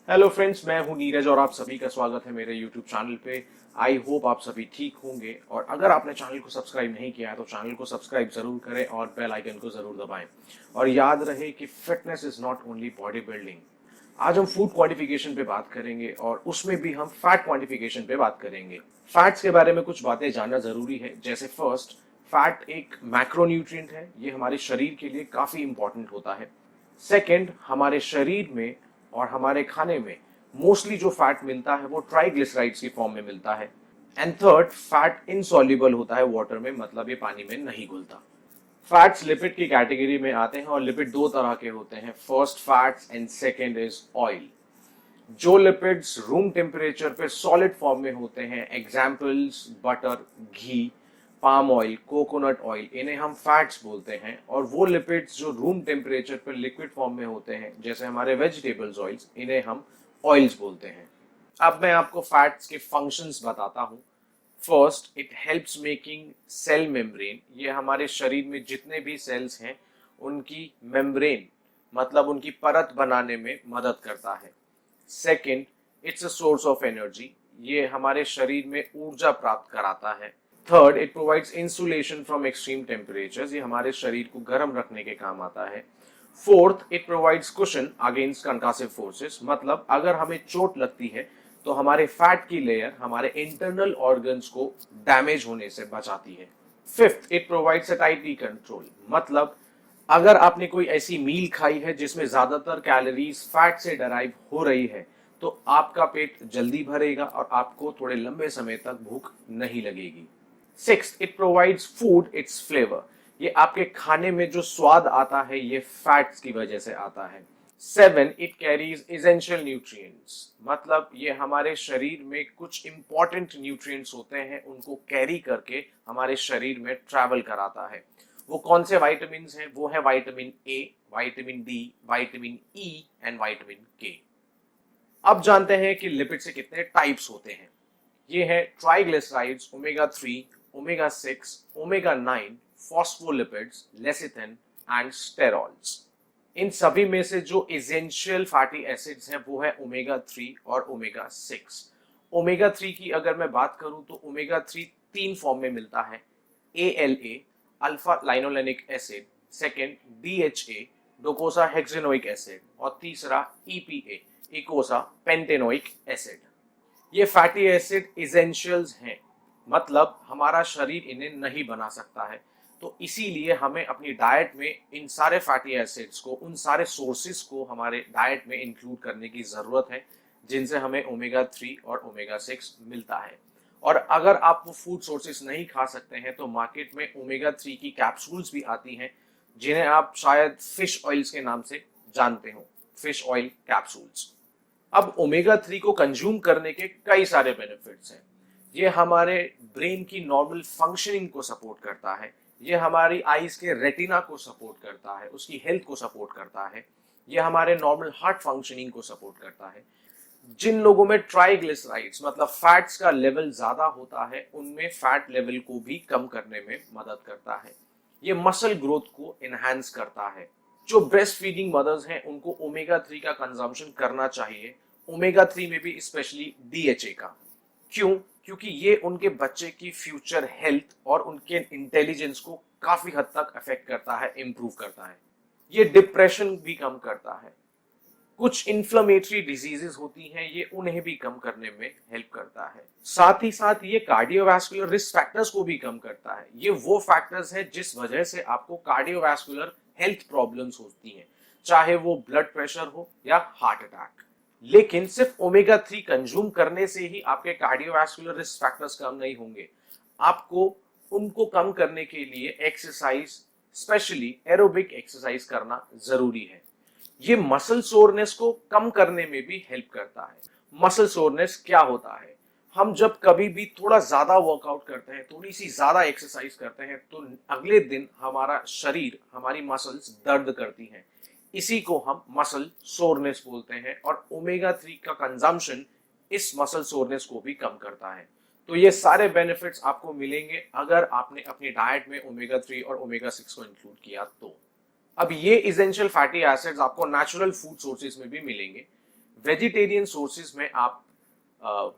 Hello friends, मैं हूं नीरज और आप सभी का स्वागत है मेरे यूट्यूब चैनल पे। आई होप आप सभी ठीक होंगे और अगर आपने चैनल को सब्सक्राइब नहीं किया है तो चैनल को सब्सक्राइब जरूर करें और बेल आइकन को जरूर दबाएं। और याद रहे कि fitness is not only body building. आज हम फूड क्वांटिफिकेशन पे बात करेंगे और उसमें भी हम फैट क्वांटिफिकेशन पे बात करेंगे। फैट्स के बारे में कुछ बातें जानना जरूरी है। जैसे फर्स्ट, फैट एक मैक्रोन्यूट्रिएंट है, ये हमारे शरीर के लिए काफी इंपॉर्टेंट होता है। सेकेंड, हमारे शरीर में और हमारे खाने में मोस्टली जो फैट मिलता है वो ट्राइग्लिसराइड्स की फॉर्म में मिलता है। एंड थर्ड, फैट इनसॉल्युबल होता है वाटर में, मतलब ये पानी में नहीं घुलता। फैट्स लिपिड की कैटेगरी में आते हैं और लिपिड दो तरह के होते हैं, first fats and second is oil. जो लिपिड्स रूम टेम्परेचर पे सॉलिड फॉर्म में होते हैं, एग्जाम्पल्स बटर, घी, पाम ऑयल, कोकोनट ऑयल, इन्हें हम फैट्स बोलते हैं। और वो लिपिड्स जो रूम टेम्परेचर पर लिक्विड फॉर्म में होते हैं, जैसे हमारे वेजिटेबल्स ऑयल्स, इन्हें हम ऑयल्स बोलते हैं। अब मैं आपको फैट्स के फंक्शंस बताता हूं। First, it helps making cell membrane. ये हमारे शरीर में जितने भी सेल्स हैं उनकी मेम्ब्रेन, मतलब उनकी परत बनाने में मदद करता है। Second, it's a source of energy. ये हमारे शरीर में ऊर्जा प्राप्त कराता है। Third, it provides insulation from extreme temperatures. ये हमारे शरीर को गर्म रखने के काम आता है। Fourth, it provides cushion against concussive forces, मतलब अगर हमें चोट लगती है तो हमारे फैट की लेयर हमारे इंटरनल ऑर्गन्स को डैमेज होने से बचाती है। फिफ्थ, इट प्रोवाइड्स सैटिस्फाइटी कंट्रोल, मतलब अगर आपने कोई ऐसी मील खाई है जिसमें ज्यादातर कैलोरीज फैट से डराइव हो रही है तो आपका पेट जल्दी भरेगा और आपको थोड़े लंबे समय तक भूख नहीं लगेगी। Sixth, it provides food it's flavour. ये आपके खाने में जो स्वाद आता है ये फैट्स की वजह से आता है। Seven, it carries essential nutrients, मतलब ये हमारे शरीर में कुछ इंपॉर्टेंट न्यूट्रिएंट्स होते हैं, उनको कैरी करके हमारे शरीर में ट्रैवल कराता है। वो कौन से वाइटामिन हैं? वो है vitamin A, vitamin D, vitamin E and vitamin के। अब जानते हैं कि लिपिड से कितने टाइप्स होते हैं। ये है triglycerides, omega 3, omega 6, omega 9, phospholipids, lecithin and sterols. इन सभी में से जो एसेंशियल फैटी एसिड्स हैं वो है ओमेगा 3 और ओमेगा 6। ओमेगा 3 की अगर मैं बात करूं तो ओमेगा 3 तीन फॉर्म में मिलता है, ALA, alpha linolenic acid, second DHA, docosahexaenoic acid, और तीसरा EPA, इकोसा पेंटेनोइक एसिड। ये फैटी एसिड इसेंशियल्स हैं, मतलब हमारा शरीर इन्हें नहीं बना सकता है। तो इसीलिए हमें अपनी डाइट में इन सारे फैटी एसिड्स को, उन सारे सोर्सेज को हमारे डाइट में इंक्लूड करने की जरूरत है जिनसे हमें ओमेगा 3 और ओमेगा 6 मिलता है। और अगर आप वो फूड सोर्सेज नहीं खा सकते हैं तो मार्केट में ओमेगा 3 की कैप्सूल्स भी आती हैं जिन्हें आप शायद फिश ऑयल्स के नाम से जानते हो, फिश ऑयल कैप्सूल्स। अब ओमेगा 3 को कंज्यूम करने के कई सारे बेनिफिट्स हैं। ये हमारे ब्रेन की नॉर्मल फंक्शनिंग को सपोर्ट करता है, ये हमारी आईज के रेटिना को सपोर्ट करता है, उसकी हेल्थ को सपोर्ट करता है, ये हमारे नॉर्मल हार्ट फंक्शनिंग को सपोर्ट करता है। जिन लोगों में ट्राइग्लिसराइड्स मतलब फैट्स का लेवल ज्यादा होता है उनमें फैट लेवल को भी कम करने में मदद करता है। ये मसल ग्रोथ को एनहांस करता है। जो ब्रेस्ट फीडिंग मदर्स हैं उनको ओमेगा 3 का कंजम्पशन करना चाहिए, ओमेगा 3 में भी स्पेशली DHA का। क्यों? क्योंकि ये उनके बच्चे की फ्यूचर हेल्थ और उनके इंटेलिजेंस को काफी हद तक अफेक्ट करता है, इंप्रूव करता है। ये डिप्रेशन भी कम करता है। कुछ इन्फ्लेमेटरी डिजीजेस होती हैं, ये उन्हें भी कम करने में हेल्प करता है। साथ ही साथ ये कार्डियोवैस्कुलर रिस्क फैक्टर्स को भी कम करता है। ये वो फैक्टर्स हैं जिस वजह से आपको कार्डियोवैस्कुलर हेल्थ प्रॉब्लम्स होती हैं, चाहे वो ब्लड प्रेशर हो या हार्ट अटैक। लेकिन सिर्फ ओमेगा 3 कंज्यूम करने से ही आपके कार्डियोवैस्कुलर रिस्क फैक्टर्स कम नहीं होंगे। आपको उनको कम करने के लिए एक्सरसाइज, स्पेशली एरोबिक एक्सरसाइज करना जरूरी है। ये मसल सोरनेस को कम करने में भी हेल्प करता है। मसल सोरनेस क्या होता है? हम जब कभी भी थोड़ा ज्यादा वर्कआउट करते हैं, थोड़ी सी ज्यादा एक्सरसाइज करते हैं तो अगले दिन हमारा शरीर, हमारी मसल्स दर्द करती हैं। इसी को हम मसल सोरनेस बोलते हैं और ओमेगा 3 का कंजम्पशन इस मसल सोरनेस को भी कम करता है। तो ये सारे बेनिफिट्स आपको मिलेंगे अगर आपने अपनी डाइट में ओमेगा 3 और ओमेगा 6 को इंक्लूड किया तो। अब ये इसेंशियल फैटी एसिड्स आपको नेचुरल फूड सोर्सेज में भी मिलेंगे। वेजिटेरियन सोर्सेज में आप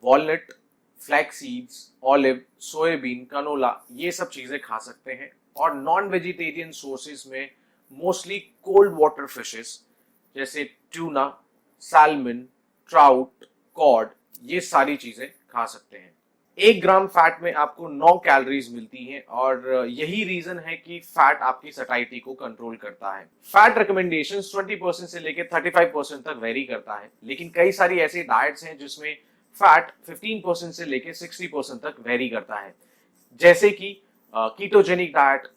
walnut, flax seeds, olive, soybean, canola ये सब चीजें खा सकते हैं। और नॉन वेजिटेरियन सोर्सेज में मोस्टली कोल्ड वाटर फिशेस जैसे ट्यूना, सैल्मन, ट्राउट, कॉड ये सारी चीजें खा सकते हैं। 1 ग्राम फैट में आपको 9 कैलोरीज मिलती हैं और यही रीजन है कि फैट आपकी सटाइटी को कंट्रोल करता है। फैट रिकमेंडेशंस 20% से लेकर 35% तक वेरी करता है, लेकिन कई सारी ऐसी डाइट्स हैं जिसमें फैट 15% से लेकर 60% तक वेरी करता है, जैसे कि ketogenic diet,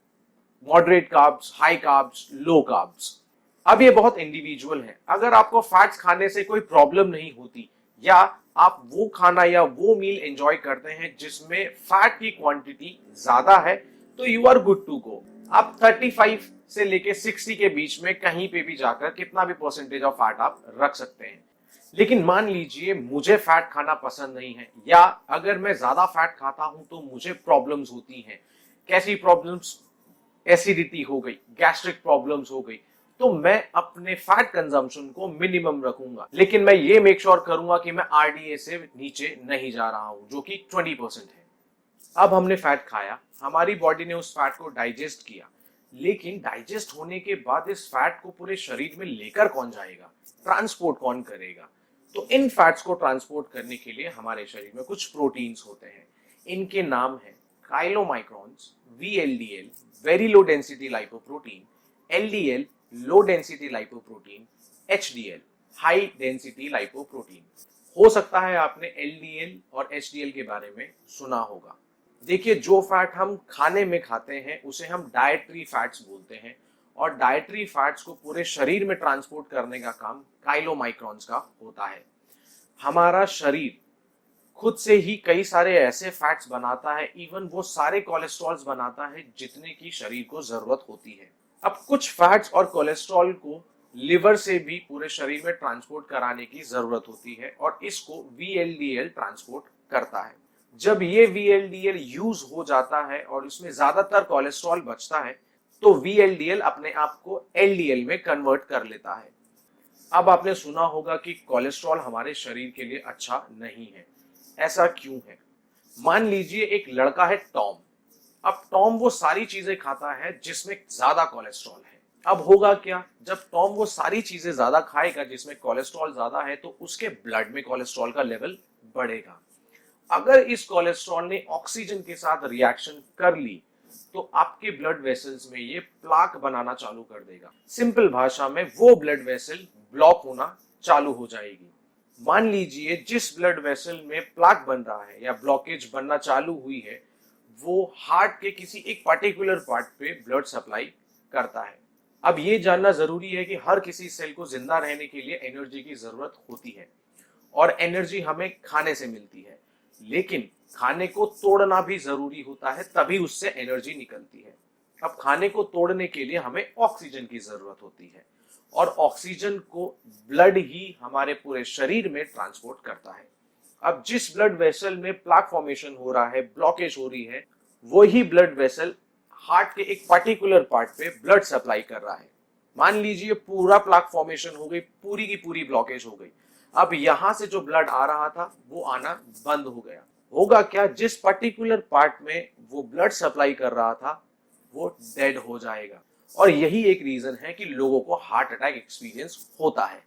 moderate carbs, high carbs, low carbs. अब ये बहुत इंडिविजुअल है। अगर आपको फैट्स खाने से कोई प्रॉब्लम नहीं होती या आप वो खाना या वो मील एंजॉय करते हैं जिसमें फैट की क्वांटिटी ज्यादा है, तो you are good to go. आप 35 से लेके 60 के बीच में कहीं पे भी जाकर कितना भी परसेंटेज ऑफ फैट आप रख सकते हैं। लेकिन मान लीजिए मुझे फैट खाना पसंद नहीं है, या अगर मैं ज्यादा फैट खाता हूं तो मुझे प्रॉब्लम्स होती हैं। कैसी प्रॉब्लम्स? एसिडिटी हो गई, गैस्ट्रिक प्रॉब्लम्स हो गई, तो मैं अपने फैट कंजम्पशन को मिनिमम रखूंगा, लेकिन मैं ये मेक श्योर करूंगा कि मैं आरडीए से नीचे नहीं जा रहा हूं, जो कि 20% है। अब हमने फैट खाया, हमारी बॉडी ने उस फैट को डाइजेस्ट किया, लेकिन डाइजेस्ट होने के बाद इस फैट को पूरे शरीर में लेकर कौन जाएगा? ट्रांसपोर्ट कौन करेगा? तो इन फैट्स को ट्रांसपोर्ट करने के लिए हमारे शरीर में कुछ प्रोटीन्स होते हैं। इनके नाम है chylomicrons, VLDL very low density lipoprotein, LDL low density lipoprotein, HDL high density lipoprotein. हो सकता है आपने एलडीएल और एचडीएल के बारे में सुना होगा। देखिए, जो फैट हम खाने में खाते हैं उसे हम डाइटरी फैट्स बोलते हैं, और डाइटरी फैट्स को पूरे शरीर में ट्रांसपोर्ट करने का काम काइलोमाइक्रॉन्स का होता है। हमारा शरीर खुद से ही कई सारे ऐसे फैट्स बनाता है, इवन वो सारे कोलेस्ट्रॉल्स बनाता है जितने की शरीर को जरूरत होती है। अब कुछ फैट्स और कोलेस्ट्रॉल को लिवर से भी पूरे शरीर में ट्रांसपोर्ट कराने की जरूरत होती है, और इसको वीएलडीएल ट्रांसपोर्ट करता है। जब ये वीएलडीएल यूज हो जाता है और इसमें ज्यादातर कोलेस्ट्रॉल बचता है, तो वीएलडीएल अपने आप को एलडीएल में कन्वर्ट कर लेता है। अब आपने सुना होगा कि कोलेस्ट्रॉल हमारे शरीर के लिए अच्छा नहीं है। ऐसा क्यों है? मान लीजिए एक लड़का है टॉम। अब टॉम वो सारी चीजें खाता है जिसमें ज्यादा कोलेस्ट्रॉल है। अब होगा क्या? जब टॉम वो सारी चीजें ज्यादा खाएगा जिसमें कोलेस्ट्रॉल ज्यादा है, तो उसके ब्लड में कोलेस्ट्रॉल का लेवल बढ़ेगा। अगर इस कोलेस्ट्रॉल ने ऑक्सीजन के साथ रिएक्शन कर ली, तो आपके ब्लड वेसल्स में ये प्लाक बनाना चालू कर देगा। सिंपल भाषा में वो ब्लड वेसल ब्लॉक होना चालू हो जाएगी। मान लीजिए जिस ब्लड वेसल में प्लाक बन रहा है या ब्लॉकेज बनना चालू हुई है, वो हार्ट के किसी एक पर्टिकुलर पार्ट पे ब्लड सप्लाई करता है। अब ये जानना जरूरी है कि हर किसी सेल को जिंदा रहने के लिए एनर्जी की जरूरत होती है, और एनर्जी हमें खाने से मिलती है, लेकिन खाने को तोड़ना भी जरूरी होता है, तभी उससे एनर्जी निकलती है। अब खाने को तोड़ने के लिए हमें ऑक्सीजन की जरूरत होती है, और ऑक्सीजन को ब्लड ही हमारे पूरे शरीर में ट्रांसपोर्ट करता है। अब जिस ब्लड वेसल में प्लाक फॉर्मेशन हो रहा है, ब्लॉकेज हो रही है, वही ब्लड वेसल हार्ट के एक पर्टिकुलर पार्ट पे ब्लड सप्लाई कर रहा है। मान लीजिए पूरा प्लाक फॉर्मेशन हो गई, पूरी की पूरी ब्लॉकेज हो गई। अब यहां से जो ब्लड आ रहा था वो आना बंद हो गया। होगा क्या? जिस पर्टिकुलर पार्ट में वो ब्लड सप्लाई कर रहा था वो डेड हो जाएगा, और यही एक रीजन है कि लोगों को हार्ट अटैक एक्सपीरियंस होता है।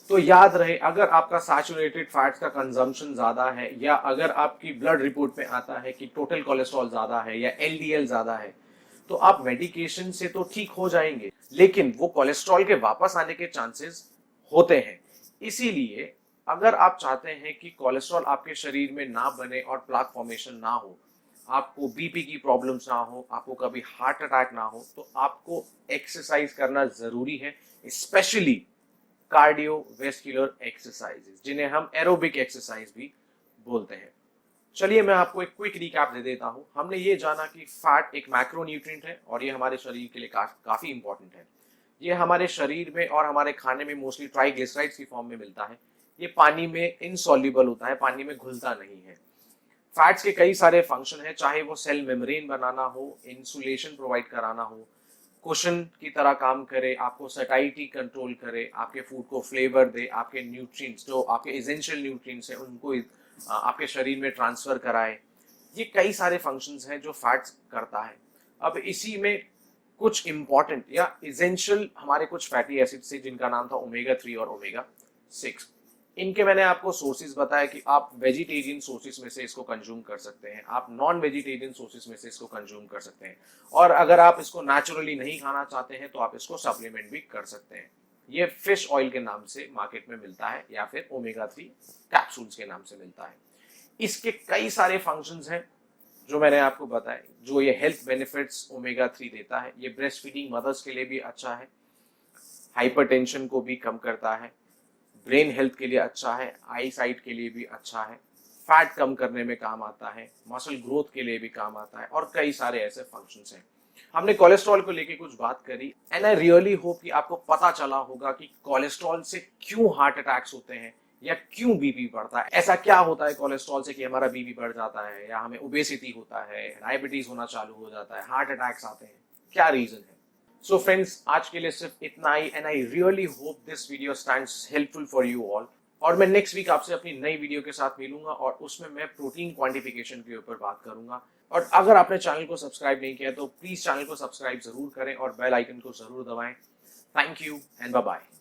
तो याद रहे, अगर आपका सैचुरेटेड फैट्स का कंजम्पशन ज्यादा है, या अगर आपकी ब्लड रिपोर्ट में आता है कि टोटल कोलेस्ट्रॉल ज्यादा है या एलडीएल ज्यादा है, तो आप मेडिकेशन से तो ठीक हो जाएंगे, लेकिन वो कोलेस्ट्रॉल के वापस आने के चांसेस होते हैं। इसीलिए अगर आप चाहते हैं कि कोलेस्ट्रॉल आपके शरीर में ना बने और प्लाक फॉर्मेशन ना हो, आपको बीपी की प्रॉब्लम्स ना हो, आपको कभी हार्ट अटैक ना हो, तो आपको एक्सरसाइज करना जरूरी है, स्पेशली कार्डियोवेस्कुलर एक्सरसाइजेस, जिन्हें हम एरोबिक एक्सरसाइज भी बोलते हैं। चलिए मैं आपको एक क्विक रिकैप दे देता हूं। हमने ये जाना कि फैट एक मैक्रोन्यूट्रिएंट है और ये हमारे शरीर के लिए काफी इंपॉर्टेंट है। ये हमारे शरीर में और हमारे खाने में मोस्टली ट्राइग्लिसराइड्स की फॉर्म में मिलता है। ये पानी में इनसॉल्युबल होता है, पानी में घुलता नहीं है। फैट्स के कई सारे फंक्शन है, चाहे वो सेल मेम्ब्रेन बनाना हो, इंसुलेशन प्रोवाइड कराना हो, कुशन की तरह काम करे, आपको सैटिस्फैक्टी कंट्रोल करे, आपके फूड को फ्लेवर दे, आपके न्यूट्रिएंट्स जो आपके एसेंशियल न्यूट्रिएंट्स हैं उनको आपके शरीर में ट्रांसफर कराए। ये कई सारे फंक्शंस हैं जो फैट्स करता है। अब इसी में कुछ इंपॉर्टेंट या एसेंशियल हमारे कुछ फैटी एसिड्स थे जिनका नाम था ओमेगा 3 और ओमेगा 6। इनके मैंने आपको सोर्सेज बताया कि आप वेजिटेरियन सोर्सेज में से इसको कंज्यूम कर सकते हैं, आप नॉन वेजिटेरियन सोर्सेज में से इसको कंज्यूम कर सकते हैं, और अगर आप इसको नेचुरली नहीं खाना चाहते हैं तो आप इसको सप्लीमेंट भी कर सकते हैं। ये फिश ऑयल के नाम से मार्केट में मिलता है या फिर ओमेगा 3 कैप्सूल्स के नाम से मिलता है। इसके कई सारे फंक्शंस हैं जो मैंने आपको बताया, जो ये हेल्थ बेनिफिट्स ओमेगा 3 देता है। ये ब्रेस्ट फीडिंग मदर्स के लिए भी अच्छा है, हाइपरटेंशन को भी कम करता है, ब्रेन हेल्थ के लिए अच्छा है, आई साइट के लिए भी अच्छा है, फैट कम करने में काम आता है, मसल ग्रोथ के लिए भी काम आता है, और कई सारे ऐसे फंक्शंस हैं। हमने कोलेस्ट्रॉल को लेके कुछ बात करी, एंड आई रियली होप कि आपको पता चला होगा कि कोलेस्ट्रॉल से क्यों हार्ट अटैक्स होते हैं या क्यों बीपी बढ़ता है। ऐसा क्या होता है कोलेस्ट्रॉल से कि हमारा बीपी बढ़ जाता है, या हमें ओबेसिटी होता है, डायबिटीज होना चालू हो जाता है, हार्ट अटैक्स आते हैं, क्या रीजन है। सो फ्रेंड्स, आज के लिए सिर्फ इतना ही, and I really hope this video stands helpful for you all. और मैं नेक्स्ट वीक आपसे अपनी नई वीडियो के साथ मिलूंगा और उसमें मैं प्रोटीन क्वांटिफिकेशन के ऊपर बात करूंगा। और अगर आपने चैनल को सब्सक्राइब नहीं किया तो प्लीज चैनल को सब्सक्राइब जरूर करें और बेल आइकन को जरूर दबाएं। Thank you and bye bye.